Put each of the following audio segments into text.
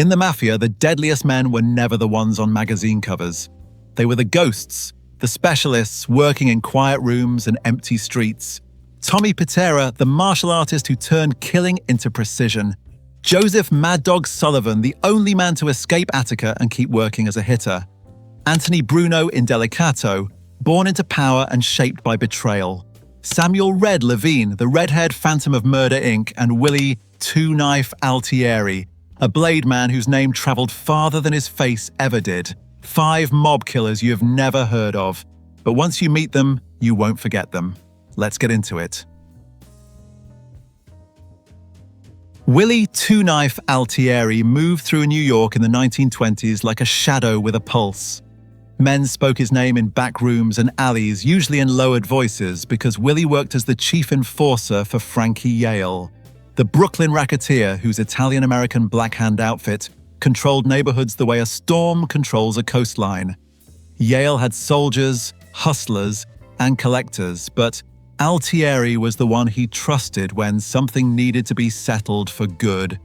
In the Mafia, the deadliest men were never the ones on magazine covers. They were the ghosts, the specialists working in quiet rooms and empty streets. Tommy Pitera, the martial artist who turned killing into precision. Joseph Mad Dog Sullivan, the only man to escape Attica and keep working as a hitter. Anthony Bruno Indelicato, born into power and shaped by betrayal. Samuel Red Levine, the red-haired phantom of Murder Inc., and Willie Two-Knife Altieri, a blade man whose name traveled farther than his face ever did. 5 mob killers you have never heard of, but once you meet them, you won't forget them. Let's get into it. Willie Two-Knife Altieri moved through New York in the 1920s like a shadow with a pulse. Men spoke his name in back rooms and alleys, usually in lowered voices, because Willie worked as the chief enforcer for Frankie Yale, the Brooklyn racketeer whose Italian-American Black Hand outfit controlled neighborhoods the way a storm controls a coastline. Yale had soldiers, hustlers, and collectors, but Altieri was the one he trusted when something needed to be settled for good.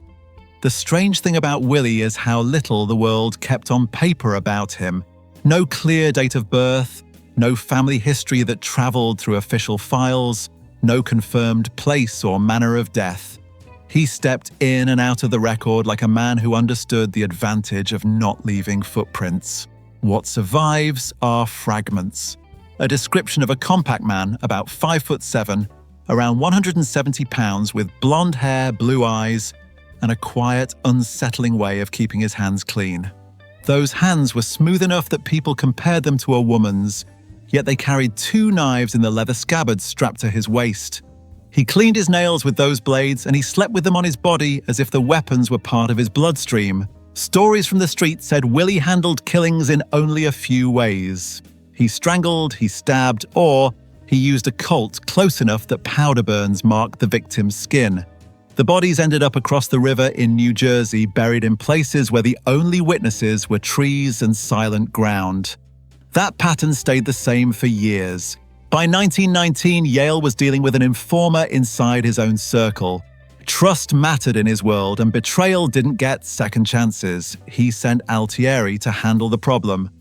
The strange thing about Willie is how little the world kept on paper about him. No clear date of birth, no family history that traveled through official files, no confirmed place or manner of death. He stepped in and out of the record like a man who understood the advantage of not leaving footprints. What survives are fragments. A description of a compact man, about 5'7", around 170 pounds, with blonde hair, blue eyes, and a quiet, unsettling way of keeping his hands clean. Those hands were smooth enough that people compared them to a woman's, yet they carried 2 knives in the leather scabbards strapped to his waist. He cleaned his nails with those blades, and he slept with them on his body as if the weapons were part of his bloodstream. Stories from the street said Willie handled killings in only a few ways. He strangled, he stabbed, or he used a Colt close enough that powder burns marked the victim's skin. The bodies ended up across the river in New Jersey, buried in places where the only witnesses were trees and silent ground. That pattern stayed the same for years. By 1919, Yale was dealing with an informer inside his own circle. Trust mattered in his world, and betrayal didn't get second chances. He sent Altieri to handle the problem.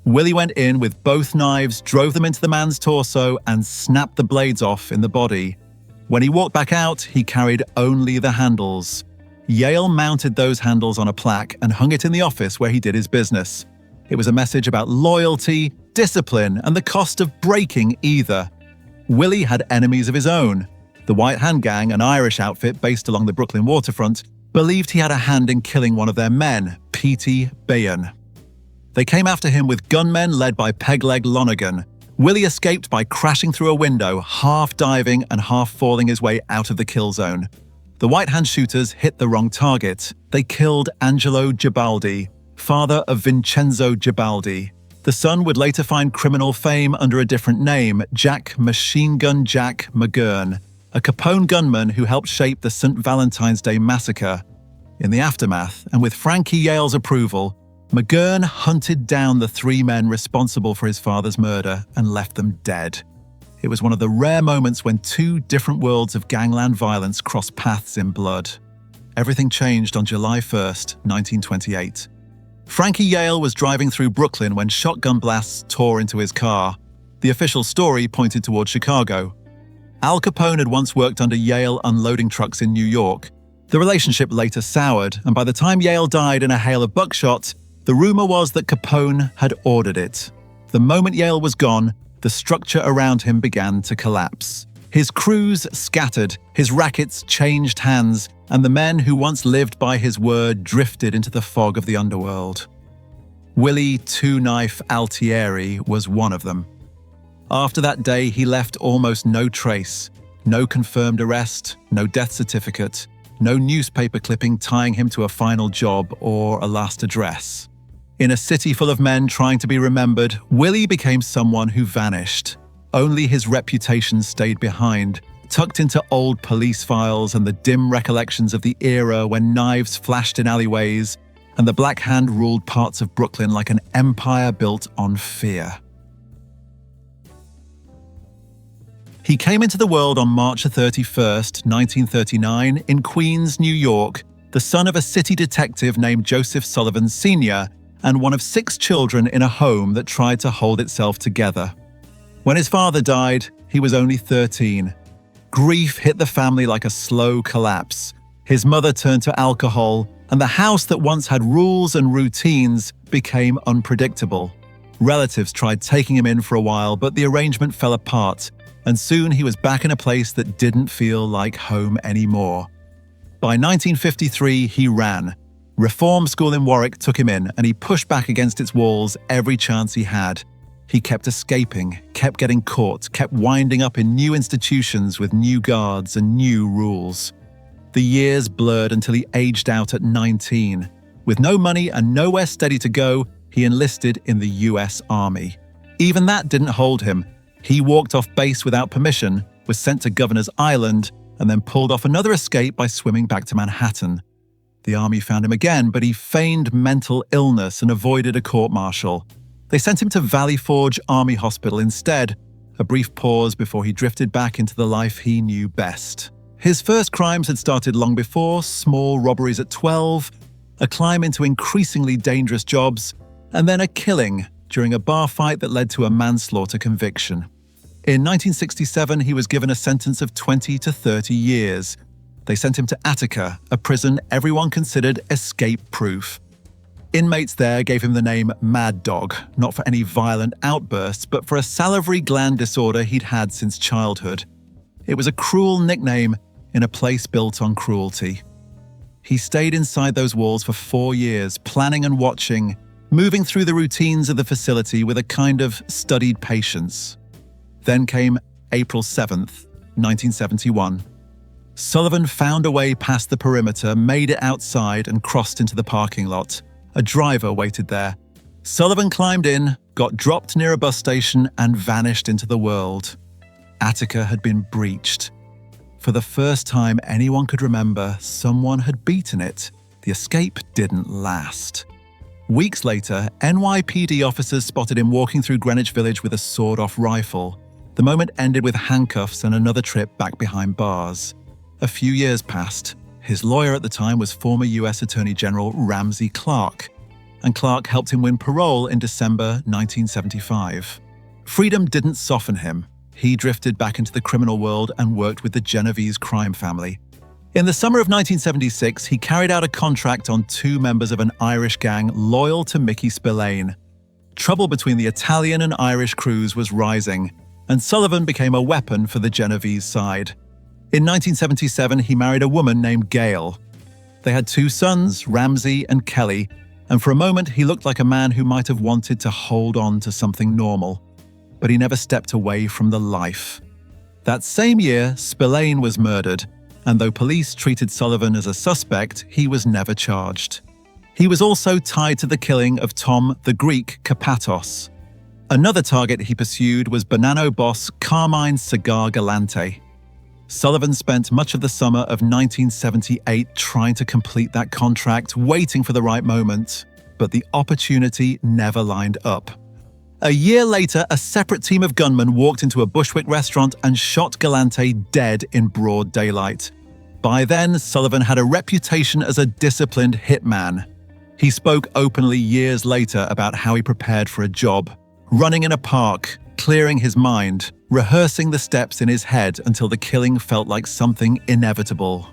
Willie went in with both knives, drove them into the man's torso, and snapped the blades off in the body. When he walked back out, he carried only the handles. Yale mounted those handles on a plaque and hung it in the office where he did his business. It was a message about loyalty, discipline, and the cost of breaking either. Willie had enemies of his own. The White Hand Gang, an Irish outfit based along the Brooklyn waterfront, believed he had a hand in killing one of their men, P.T. Bayon. They came after him with gunmen led by Pegleg Lonergan. Willie escaped by crashing through a window, half diving and half falling his way out of the kill zone. The White Hand shooters hit the wrong target. They killed Angelo Gibaldi, father of Vincenzo Gibaldi. The son would later find criminal fame under a different name, Jack Machine Gun Jack McGurn, a Capone gunman who helped shape the St. Valentine's Day massacre. In the aftermath, and with Frankie Yale's approval, McGurn hunted down the 3 men responsible for his father's murder and left them dead. It was one of the rare moments when 2 different worlds of gangland violence crossed paths in blood. Everything changed on July 1st, 1928. Frankie Yale was driving through Brooklyn when shotgun blasts tore into his car. The official story pointed toward Chicago. Al Capone had once worked under Yale unloading trucks in New York. The relationship later soured, and by the time Yale died in a hail of buckshot, the rumor was that Capone had ordered it. The moment Yale was gone, the structure around him began to collapse. His crews scattered, his rackets changed hands, and the men who once lived by his word drifted into the fog of the underworld. Willie Two-Knife Altieri was one of them. After that day, he left almost no trace. No confirmed arrest, no death certificate, no newspaper clipping tying him to a final job or a last address. In a city full of men trying to be remembered, Willie became someone who vanished. Only his reputation stayed behind, tucked into old police files and the dim recollections of the era when knives flashed in alleyways and the Black Hand ruled parts of Brooklyn like an empire built on fear. He came into the world on March 31st, 1939, in Queens, New York, the the son of a city detective named Joseph Sullivan Sr., and one of 6 children in a home that tried to hold itself together. When his father died, he was only 13. Grief hit the family like a slow collapse. His mother turned to alcohol, and the house that once had rules and routines became unpredictable. Relatives tried taking him in for a while, but the arrangement fell apart, and soon he was back in a place that didn't feel like home anymore. By 1953, he ran. Reform school in Warwick took him in, and he pushed back against its walls every chance he had. He kept escaping, kept getting caught, kept winding up in new institutions with new guards and new rules. The years blurred until he aged out at 19. With no money and nowhere steady to go, he enlisted in the US Army. Even that didn't hold him. He walked off base without permission, was sent to Governor's Island, and then pulled off another escape by swimming back to Manhattan. The Army found him again, but he feigned mental illness and avoided a court-martial. They sent him to Valley Forge Army Hospital instead, a brief pause before he drifted back into the life he knew best. His first crimes had started long before: small robberies at 12, a climb into increasingly dangerous jobs, and then a killing during a bar fight that led to a manslaughter conviction. In 1967, he was given a sentence of 20 to 30 years. They sent him to Attica, a prison everyone considered escape-proof. Inmates there gave him the name Mad Dog, not for any violent outbursts, but for a salivary gland disorder he'd had since childhood. It was a cruel nickname in a place built on cruelty. He stayed inside those walls for 4 years, planning and watching, moving through the routines of the facility with a kind of studied patience. Then came April 7th, 1971. Sullivan found a way past the perimeter, made it outside, and crossed into the parking lot. A driver waited there. Sullivan climbed in, got dropped near a bus station, and vanished into the world. Attica had been breached. For the first time anyone could remember, someone had beaten it. The escape didn't last. Weeks later, NYPD officers spotted him walking through Greenwich Village with a sawed-off rifle. The moment ended with handcuffs and another trip back behind bars. A few years passed. His lawyer at the time was former US Attorney General Ramsey Clark, and Clark helped him win parole in December 1975. Freedom didn't soften him. He drifted back into the criminal world and worked with the Genovese crime family. In the summer of 1976, he carried out a contract on 2 members of an Irish gang loyal to Mickey Spillane. Trouble between the Italian and Irish crews was rising, and Sullivan became a weapon for the Genovese side. In 1977, he married a woman named Gail. They had 2 sons, Ramsey and Kelly, and for a moment he looked like a man who might have wanted to hold on to something normal. But he never stepped away from the life. That same year, Spillane was murdered, and though police treated Sullivan as a suspect, he was never charged. He was also tied to the killing of Tom the Greek Kapatos. Another target he pursued was Bonanno boss Carmine Cigar Galante. Sullivan spent much of the summer of 1978 trying to complete that contract, waiting for the right moment, but the opportunity never lined up. A year later, a separate team of gunmen walked into a Bushwick restaurant and shot Galante dead in broad daylight. By then, Sullivan had a reputation as a disciplined hitman. He spoke openly years later about how he prepared for a job, running in a park, clearing his mind, rehearsing the steps in his head until the killing felt like something inevitable.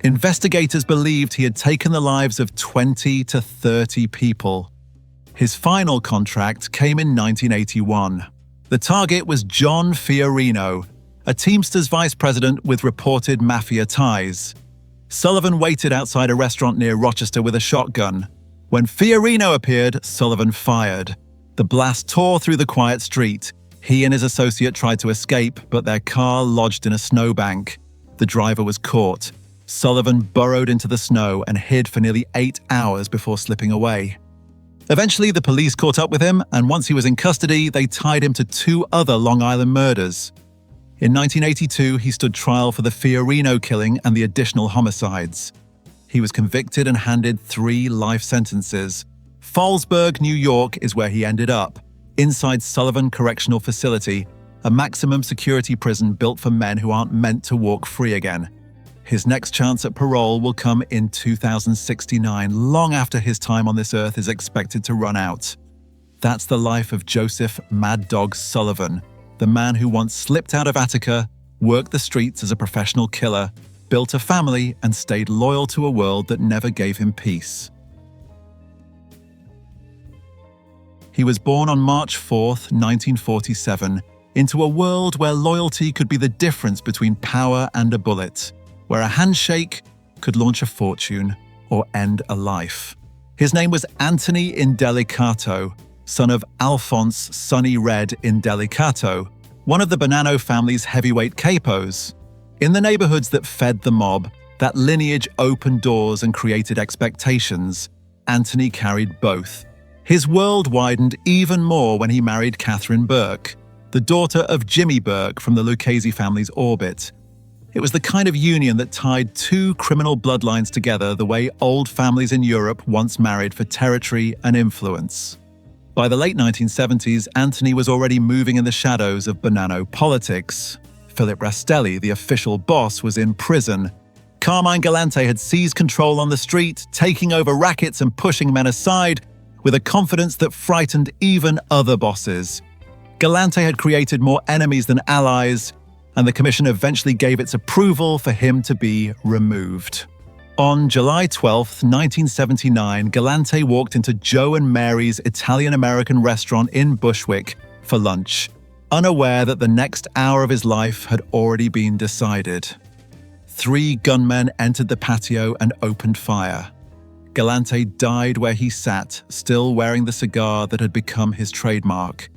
Investigators believed he had taken the lives of 20 to 30 people. His final contract came in 1981. The target was John Fiorino, a Teamsters vice president with reported mafia ties. Sullivan waited outside a restaurant near Rochester with a shotgun. When Fiorino appeared, Sullivan fired. The blast tore through the quiet street. He and his associate tried to escape, but their car lodged in a snowbank. The driver was caught. Sullivan burrowed into the snow and hid for nearly 8 hours before slipping away. Eventually, the police caught up with him, and once he was in custody, they tied him to 2 other Long Island murders. In 1982, he stood trial for the Fiorino killing and the additional homicides. He was convicted and handed 3 life sentences. Fallsburg, New York is where he ended up, inside Sullivan Correctional Facility, a maximum security prison built for men who aren't meant to walk free again. His next chance at parole will come in 2069, long after his time on this earth is expected to run out. That's the life of Joseph Mad Dog Sullivan, the man who once slipped out of Attica, worked the streets as a professional killer, built a family, and stayed loyal to a world that never gave him peace. He was born on March 4th, 1947, into a world where loyalty could be the difference between power and a bullet, where a handshake could launch a fortune or end a life. His name was Anthony Indelicato, son of Alphonse Sonny Red Indelicato, one of the Bonanno family's heavyweight capos. In the neighborhoods that fed the mob, that lineage opened doors and created expectations. Anthony carried both. His world widened even more when he married Catherine Burke, the daughter of Jimmy Burke from the Lucchese family's orbit. It was the kind of union that tied two criminal bloodlines together the way old families in Europe once married for territory and influence. By the late 1970s, Anthony was already moving in the shadows of Bonanno politics. Philip Rastelli, the official boss, was in prison. Carmine Galante had seized control on the street, taking over rackets and pushing men aside with a confidence that frightened even other bosses. Galante had created more enemies than allies, and the commission eventually gave its approval for him to be removed. On July 12, 1979, Galante walked into Joe and Mary's Italian-American restaurant in Bushwick for lunch, unaware that the next hour of his life had already been decided. 3 gunmen entered the patio and opened fire. Galante died where he sat, still wearing the cigar that had become his trademark.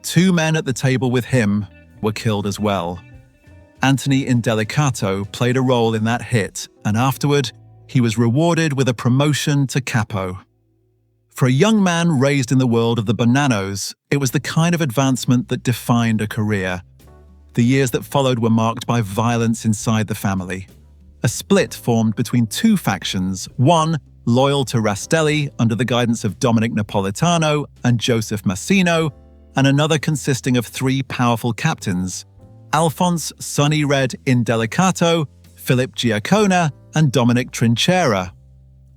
2 men at the table with him were killed as well. Anthony Indelicato played a role in that hit, and afterward, he was rewarded with a promotion to capo. For a young man raised in the world of the Bonannos, it was the kind of advancement that defined a career. The years that followed were marked by violence inside the family. A split formed between 2 factions, one loyal to Rastelli under the guidance of Dominic Napolitano and Joseph Massino, and another consisting of 3 powerful captains, Alphonse Sonny Red Indelicato, Philip Giacona, and Dominic Trinchera.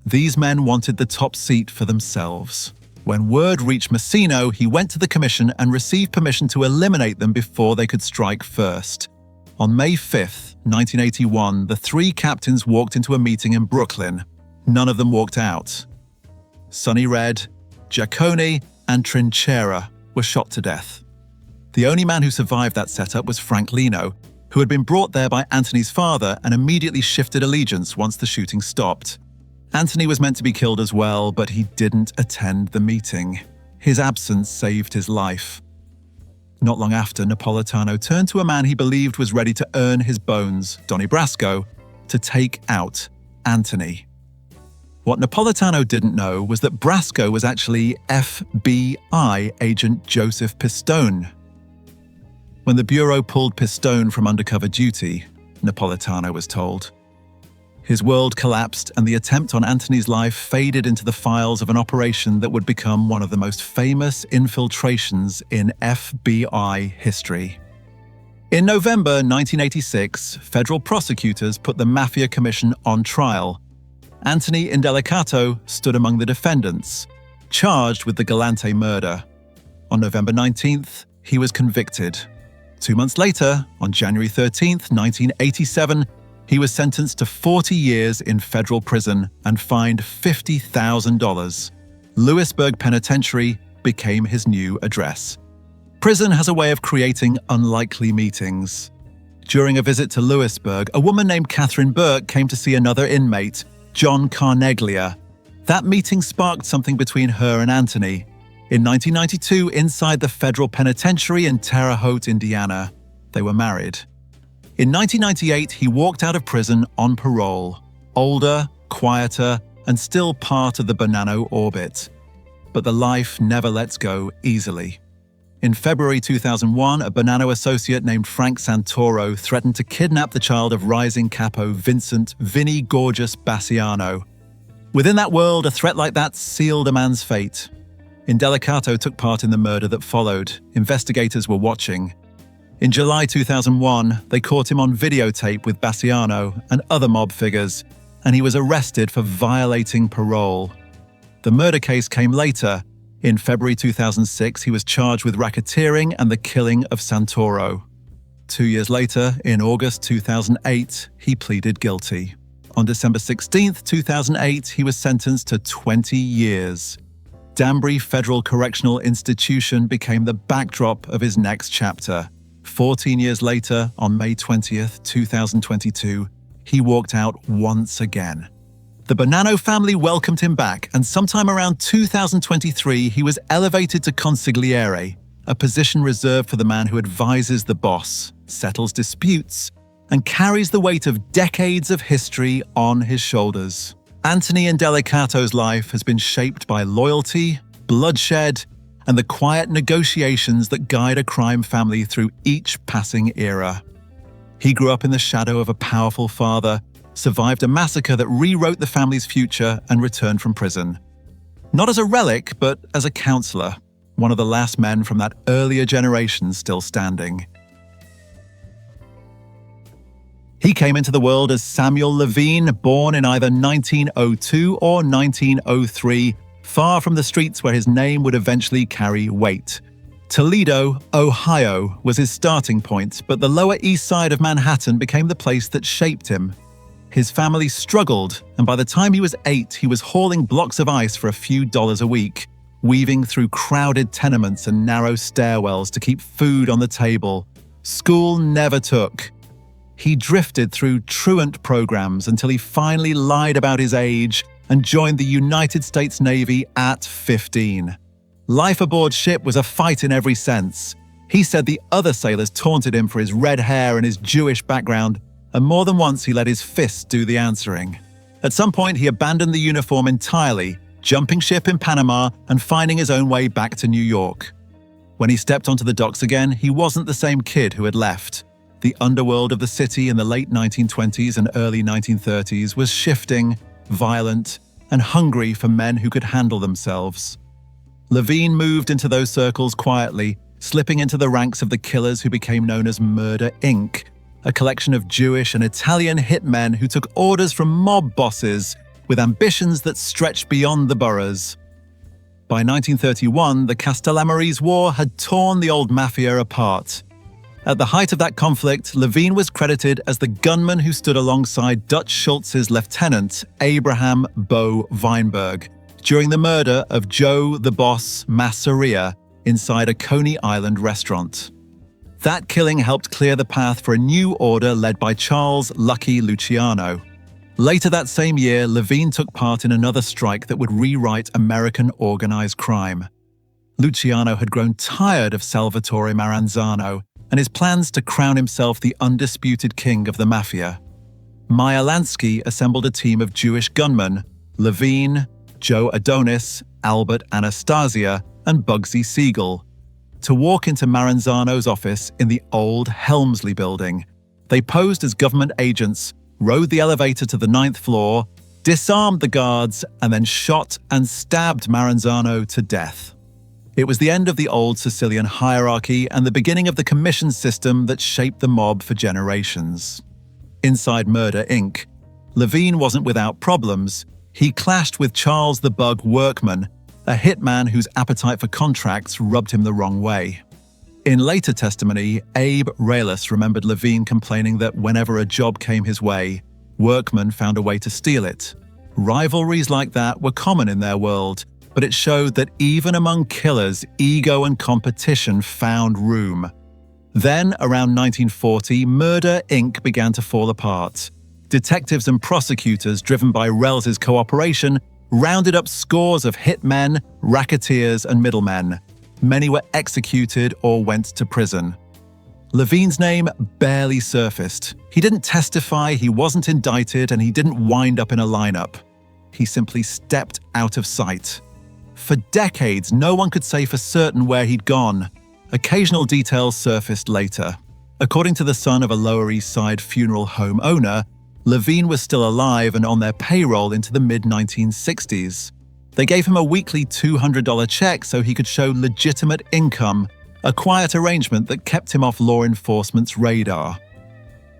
These men wanted the top seat for themselves. When word reached Massino, he went to the commission and received permission to eliminate them before they could strike first. On May 5th, 1981, the 3 captains walked into a meeting in Brooklyn. None of them walked out. Sonny Red, Giacone, and Trinchera were shot to death. The only man who survived that setup was Frank Lino, who had been brought there by Anthony's father and immediately shifted allegiance once the shooting stopped. Anthony was meant to be killed as well, but he didn't attend the meeting. His absence saved his life. Not long after, Napolitano turned to a man he believed was ready to earn his bones, Donnie Brasco, to take out Anthony. What Napolitano didn't know was that Brasco was actually FBI agent Joseph Pistone. When the Bureau pulled Pistone from undercover duty, Napolitano was told, his world collapsed and the attempt on Anthony's life faded into the files of an operation that would become one of the most famous infiltrations in FBI history. In November 1986, federal prosecutors put the Mafia Commission on trial. Anthony Indelicato stood among the defendants, charged with the Galante murder. On November 19th, he was convicted. 2 months later, on January 13th, 1987, he was sentenced to 40 years in federal prison and fined $50,000. Lewisburg Penitentiary became his new address. Prison has a way of creating unlikely meetings. During a visit to Lewisburg, a woman named Catherine Burke came to see another inmate, John Carneglia. That meeting sparked something between her and Anthony. In 1992, inside the federal penitentiary in Terre Haute, Indiana, they were married. In 1998, he walked out of prison on parole, older, quieter, and still part of the Bonanno orbit. But the life never lets go easily. In February 2001, a Bonanno associate named Frank Santoro threatened to kidnap the child of rising capo Vincent "Vinny Gorgeous" Bassiano. Within that world, a threat like that sealed a man's fate. Indelicato took part in the murder that followed. Investigators were watching. In July 2001, they caught him on videotape with Bassiano and other mob figures, and he was arrested for violating parole. The murder case came later. In February 2006, he was charged with racketeering and the killing of Santoro. 2 years later, in August 2008, he pleaded guilty. On December 16, 2008, he was sentenced to 20 years. Danbury Federal Correctional Institution became the backdrop of his next chapter. 14 years later, on May 20th, 2022, he walked out once again. The Bonanno family welcomed him back, and sometime around 2023, he was elevated to consigliere, a position reserved for the man who advises the boss, settles disputes, and carries the weight of decades of history on his shoulders. Anthony Indelicato's life has been shaped by loyalty, bloodshed, and the quiet negotiations that guide a crime family through each passing era. He grew up in the shadow of a powerful father, survived a massacre that rewrote the family's future, and returned from prison. Not as a relic, but as a counselor, one of the last men from that earlier generation still standing. He came into the world as Samuel Levine, born in either 1902 or 1903, far from the streets where his name would eventually carry weight. Toledo, Ohio, was his starting point, but the Lower East Side of Manhattan became the place that shaped him. His family struggled, and by the time he was 8, he was hauling blocks of ice for a few dollars a week, weaving through crowded tenements and narrow stairwells to keep food on the table. School never took. He drifted through truant programs until he finally lied about his age and joined the United States Navy at 15. Life aboard ship was a fight in every sense. He said the other sailors taunted him for his red hair and his Jewish background, and more than once he let his fists do the answering. At some point, he abandoned the uniform entirely, jumping ship in Panama and finding his own way back to New York. When he stepped onto the docks again, he wasn't the same kid who had left. The underworld of the city in the late 1920s and early 1930s was shifting, violent, and hungry for men who could handle themselves. Levine moved into those circles quietly, slipping into the ranks of the killers who became known as Murder, Inc., a collection of Jewish and Italian hitmen who took orders from mob bosses with ambitions that stretched beyond the boroughs. By 1931, the Castellamarese War had torn the old mafia apart. At the height of that conflict, Levine was credited as the gunman who stood alongside Dutch Schultz's lieutenant, Abraham Bo Weinberg, during the murder of Joe the Boss Masseria inside a Coney Island restaurant. That killing helped clear the path for a new order led by Charles Lucky Luciano. Later that same year, Levine took part in another strike that would rewrite American organized crime. Luciano had grown tired of Salvatore Maranzano and his plans to crown himself the undisputed king of the mafia. Meyer Lansky assembled a team of Jewish gunmen, Levine, Joe Adonis, Albert Anastasia, and Bugsy Siegel, to walk into Maranzano's office in the old Helmsley building. They posed as government agents, rode the elevator to the 9th floor, disarmed the guards, and then shot and stabbed Maranzano to death. It was the end of the old Sicilian hierarchy and the beginning of the commission system that shaped the mob for generations. Inside Murder, Inc., Levine wasn't without problems. He clashed with Charles the Bug Workman, a hitman whose appetite for contracts rubbed him the wrong way. In later testimony, Abe Reyes remembered Levine complaining that whenever a job came his way, Workman found a way to steal it. Rivalries like that were common in their world, but it showed that even among killers, ego and competition found room. Then, around 1940, Murder, Inc. began to fall apart. Detectives and prosecutors, driven by Rells's cooperation, rounded up scores of hitmen, racketeers, and middlemen. Many were executed or went to prison. Levine's name barely surfaced. He didn't testify, he wasn't indicted, and he didn't wind up in a lineup. He simply stepped out of sight. For decades, no one could say for certain where he'd gone. Occasional details surfaced later. According to the son of a Lower East Side funeral home owner, Levine was still alive and on their payroll into the mid-1960s. They gave him a weekly $200 check so he could show legitimate income, a quiet arrangement that kept him off law enforcement's radar.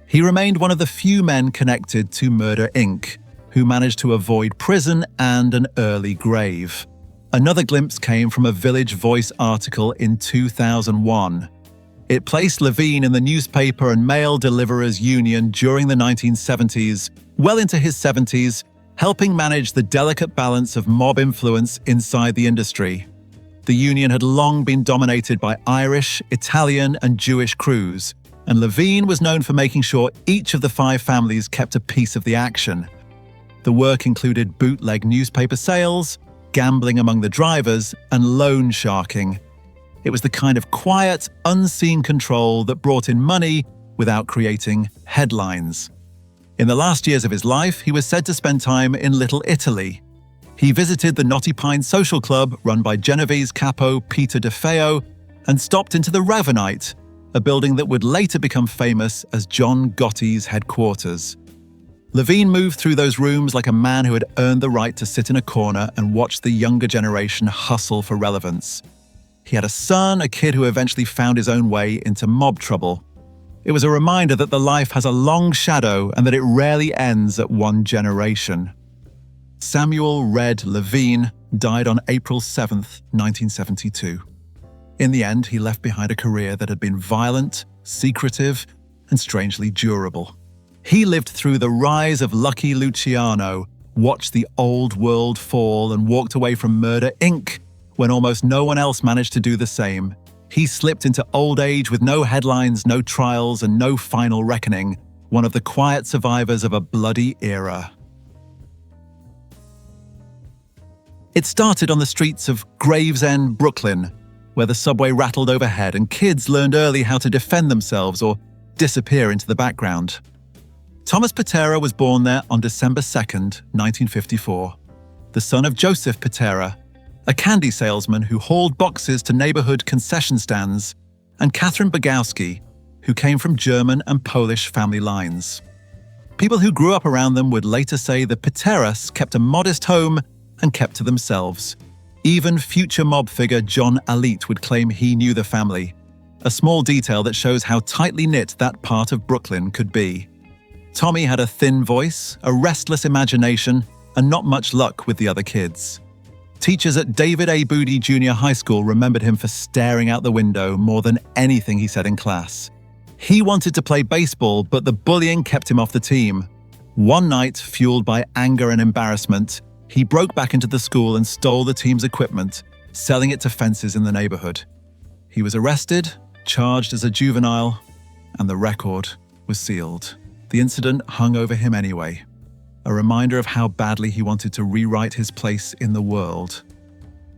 He remained one of the few men connected to Murder Inc., who managed to avoid prison and an early grave. Another glimpse came from a Village Voice article in 2001. It placed Levine in the newspaper and mail deliverers union during the 1970s, well into his 70s, helping manage the delicate balance of mob influence inside the industry. The union had long been dominated by Irish, Italian, and Jewish crews, and Levine was known for making sure each of the 5 families kept a piece of the action. The work included bootleg newspaper sales, gambling among the drivers, and loan sharking. It was the kind of quiet, unseen control that brought in money without creating headlines. In the last years of his life, he was said to spend time in Little Italy. He visited the Knotty Pine Social Club run by Genovese capo Peter DeFeo and stopped into the Ravenite, a building that would later become famous as John Gotti's headquarters. Levine moved through those rooms like a man who had earned the right to sit in a corner and watch the younger generation hustle for relevance. He had a son, a kid who eventually found his own way into mob trouble. It was a reminder that the life has a long shadow and that it rarely ends at one generation. Samuel Red Levine died on April 7, 1972. In the end, he left behind a career that had been violent, secretive, and strangely durable. He lived through the rise of Lucky Luciano, watched the old world fall, and walked away from Murder Inc. when almost no one else managed to do the same. He slipped into old age with no headlines, no trials, and no final reckoning, one of the quiet survivors of a bloody era. It started on the streets of Gravesend, Brooklyn, where the subway rattled overhead and kids learned early how to defend themselves or disappear into the background. Thomas Pitera was born there on December 2, 1954, the son of Joseph Pitera, a candy salesman who hauled boxes to neighborhood concession stands, and Catherine Bogowski, who came from German and Polish family lines. People who grew up around them would later say the Piteras kept a modest home and kept to themselves. Even future mob figure John Alite would claim he knew the family, a small detail that shows how tightly knit that part of Brooklyn could be. Tommy had a thin voice, a restless imagination, and not much luck with the other kids. Teachers at David A. Boody Junior High School remembered him for staring out the window more than anything he said in class. He wanted to play baseball, but the bullying kept him off the team. One night, fueled by anger and embarrassment, he broke back into the school and stole the team's equipment, selling it to fences in the neighborhood. He was arrested, charged as a juvenile, and the record was sealed. The incident hung over him anyway, a reminder of how badly he wanted to rewrite his place in the world.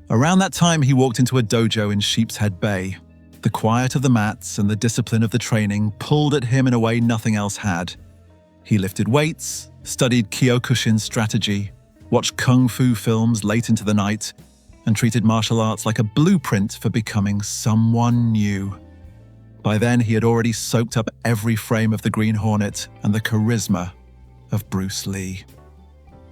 Around that time, he walked into a dojo in Sheepshead Bay. The quiet of the mats and the discipline of the training pulled at him in a way nothing else had. He lifted weights, studied Kyokushin strategy, watched kung fu films late into the night, and treated martial arts like a blueprint for becoming someone new. By then, he had already soaked up every frame of the Green Hornet and the charisma of Bruce Lee.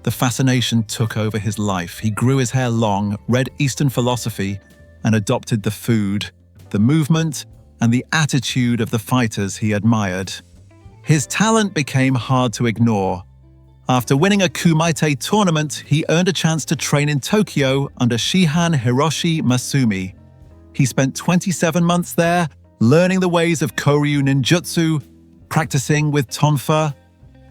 The fascination took over his life. He grew his hair long, read Eastern philosophy, and adopted the food, the movement, and the attitude of the fighters he admired. His talent became hard to ignore. After winning a Kumite tournament, he earned a chance to train in Tokyo under Shihan Hiroshi Masumi. He spent 27 months there, learning the ways of Koryu ninjutsu, practicing with tonfa,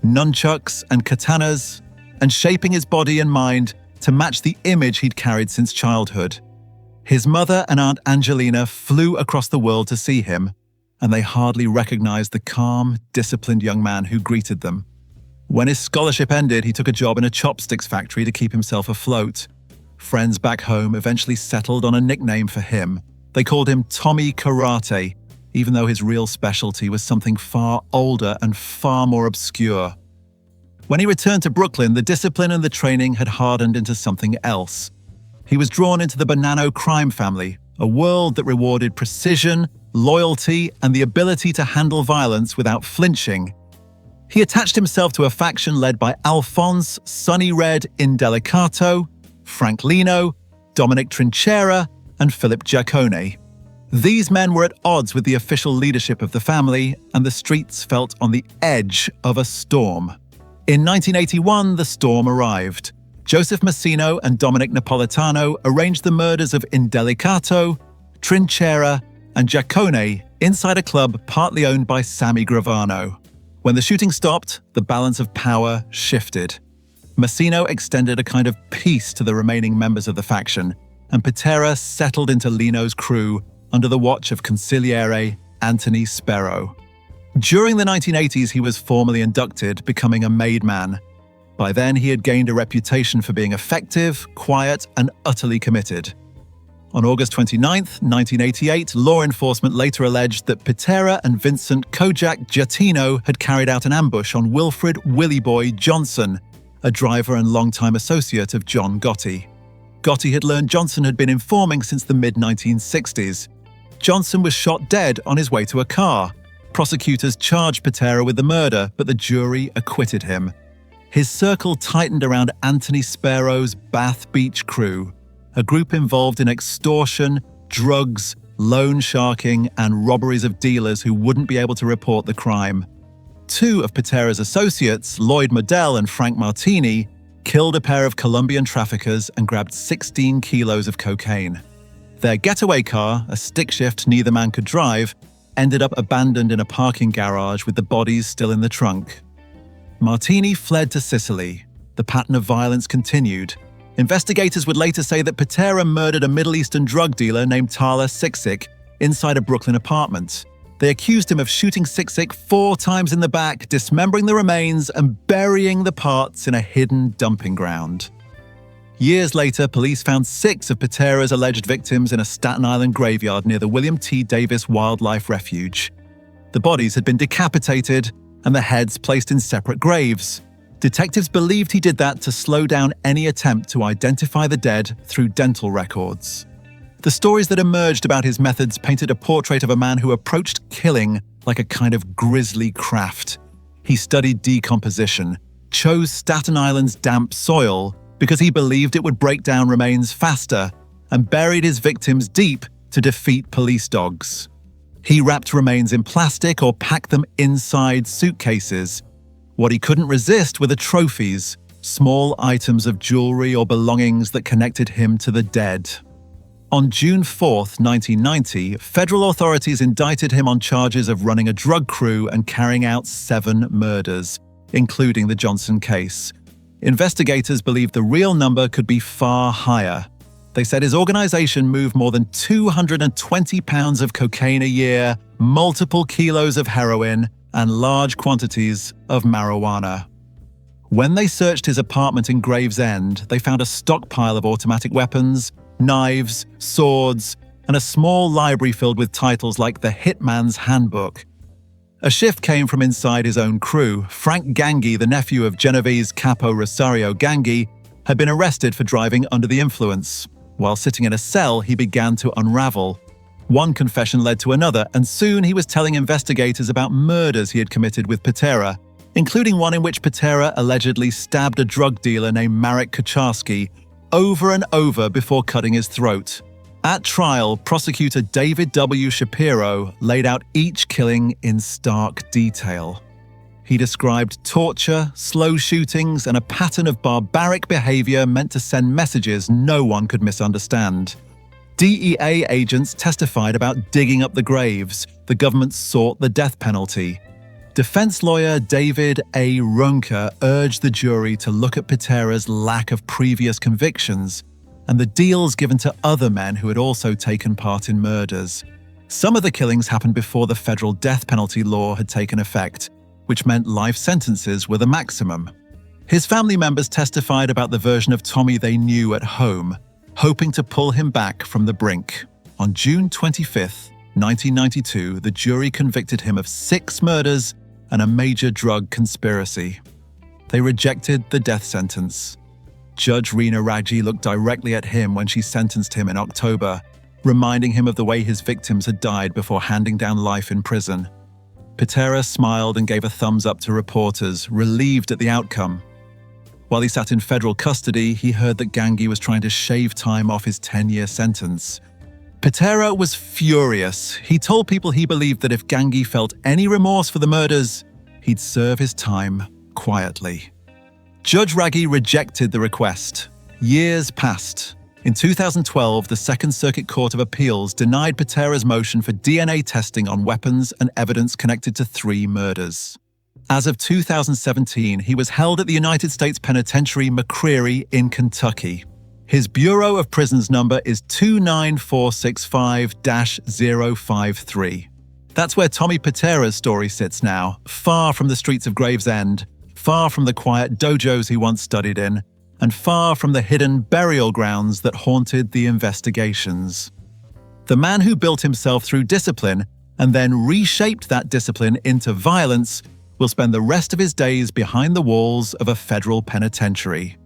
nunchucks, and katanas, and shaping his body and mind to match the image he'd carried since childhood. His mother and Aunt Angelina flew across the world to see him, and they hardly recognized the calm, disciplined young man who greeted them. When his scholarship ended, he took a job in a chopsticks factory to keep himself afloat. Friends back home eventually settled on a nickname for him. They called him Tommy Karate, even though his real specialty was something far older and far more obscure. When he returned to Brooklyn, the discipline and the training had hardened into something else. He was drawn into the Bonanno crime family, a world that rewarded precision, loyalty, and the ability to handle violence without flinching. He attached himself to a faction led by Alphonse Sonny Red Indelicato, Frank Lino, Dominic Trinchera, and Philip Giacone. These men were at odds with the official leadership of the family, and the streets felt on the edge of a storm. In 1981, the storm arrived. Joseph Massino and Dominic Napolitano arranged the murders of Indelicato, Trinchera, and Giacone inside a club partly owned by Sammy Gravano. When the shooting stopped, the balance of power shifted. Massino extended a kind of peace to the remaining members of the faction, and Pitera settled into Lino's crew under the watch of consigliere Anthony Sparrow. During the 1980s, he was formally inducted, becoming a made man. By then, he had gained a reputation for being effective, quiet, and utterly committed. On August 29, 1988, law enforcement later alleged that Pitera and Vincent Kojak Giattino had carried out an ambush on Wilfred "Willie Boy" Johnson, a driver and longtime associate of John Gotti. Gotti had learned Johnson had been informing since the mid-1960s. Johnson was shot dead on his way to a car. Prosecutors charged Pitera with the murder, but the jury acquitted him. His circle tightened around Anthony Sparrow's Bath Beach crew, a group involved in extortion, drugs, loan sharking, and robberies of dealers who wouldn't be able to report the crime. Two of Pitera's associates, Lloyd Modell and Frank Martini, killed a pair of Colombian traffickers and grabbed 16 kilos of cocaine. Their getaway car, a stick shift neither man could drive, ended up abandoned in a parking garage with the bodies still in the trunk. Martini fled to Sicily. The pattern of violence continued. Investigators would later say that Pitera murdered a Middle Eastern drug dealer named Tala Siksik inside a Brooklyn apartment. They accused him of shooting Siksik 4 times in the back, dismembering the remains, and burying the parts in a hidden dumping ground. Years later, police found 6 of Pitera's alleged victims in a Staten Island graveyard near the William T. Davis Wildlife Refuge. The bodies had been decapitated and the heads placed in separate graves. Detectives believed he did that to slow down any attempt to identify the dead through dental records. The stories that emerged about his methods painted a portrait of a man who approached killing like a kind of grisly craft. He studied decomposition, chose Staten Island's damp soil because he believed it would break down remains faster, and buried his victims deep to defeat police dogs. He wrapped remains in plastic or packed them inside suitcases. What he couldn't resist were the trophies, small items of jewelry or belongings that connected him to the dead. On June 4, 1990, federal authorities indicted him on charges of running a drug crew and carrying out 7 murders, including the Johnson case. Investigators believed the real number could be far higher. They said his organization moved more than 220 pounds of cocaine a year, multiple kilos of heroin, and large quantities of marijuana. When they searched his apartment in Gravesend, they found a stockpile of automatic weapons, knives, swords, and a small library filled with titles like The Hitman's Handbook. A shift came from inside his own crew. Frank Gangi, the nephew of Genovese capo Rosario Gangi, had been arrested for driving under the influence. While sitting in a cell, he began to unravel. One confession led to another, and soon he was telling investigators about murders he had committed with Pitera, including one in which Pitera allegedly stabbed a drug dealer named Marek Kucharski over and over before cutting his throat. At trial, prosecutor David W. Shapiro laid out each killing in stark detail. He described torture, slow shootings, and a pattern of barbaric behavior meant to send messages no one could misunderstand. DEA agents testified about digging up the graves. The government sought the death penalty. Defense lawyer David A. Runker urged the jury to look at Pitera's lack of previous convictions and the deals given to other men who had also taken part in murders. Some of the killings happened before the federal death penalty law had taken effect, which meant life sentences were the maximum. His family members testified about the version of Tommy they knew at home, hoping to pull him back from the brink. On June 25, 1992, the jury convicted him of 6 murders and a major drug conspiracy. They rejected the death sentence. Judge Rena Raggi looked directly at him when she sentenced him in October, reminding him of the way his victims had died before handing down life in prison. Pitera smiled and gave a thumbs up to reporters, relieved at the outcome. While he sat in federal custody, he heard that Gangi was trying to shave time off his 10-year sentence. Pitera was furious. He told people he believed that if Gangi felt any remorse for the murders, he'd serve his time quietly. Judge Raggi rejected the request. Years passed. In 2012, the Second Circuit Court of Appeals denied Pitera's motion for DNA testing on weapons and evidence connected to 3 murders. As of 2017, he was held at the United States Penitentiary McCreary in Kentucky. His Bureau of Prisons number is 29465-053. That's where Tommy Pitera's story sits now, far from the streets of Gravesend, far from the quiet dojos he once studied in, and far from the hidden burial grounds that haunted the investigations. The man who built himself through discipline and then reshaped that discipline into violence will spend the rest of his days behind the walls of a federal penitentiary.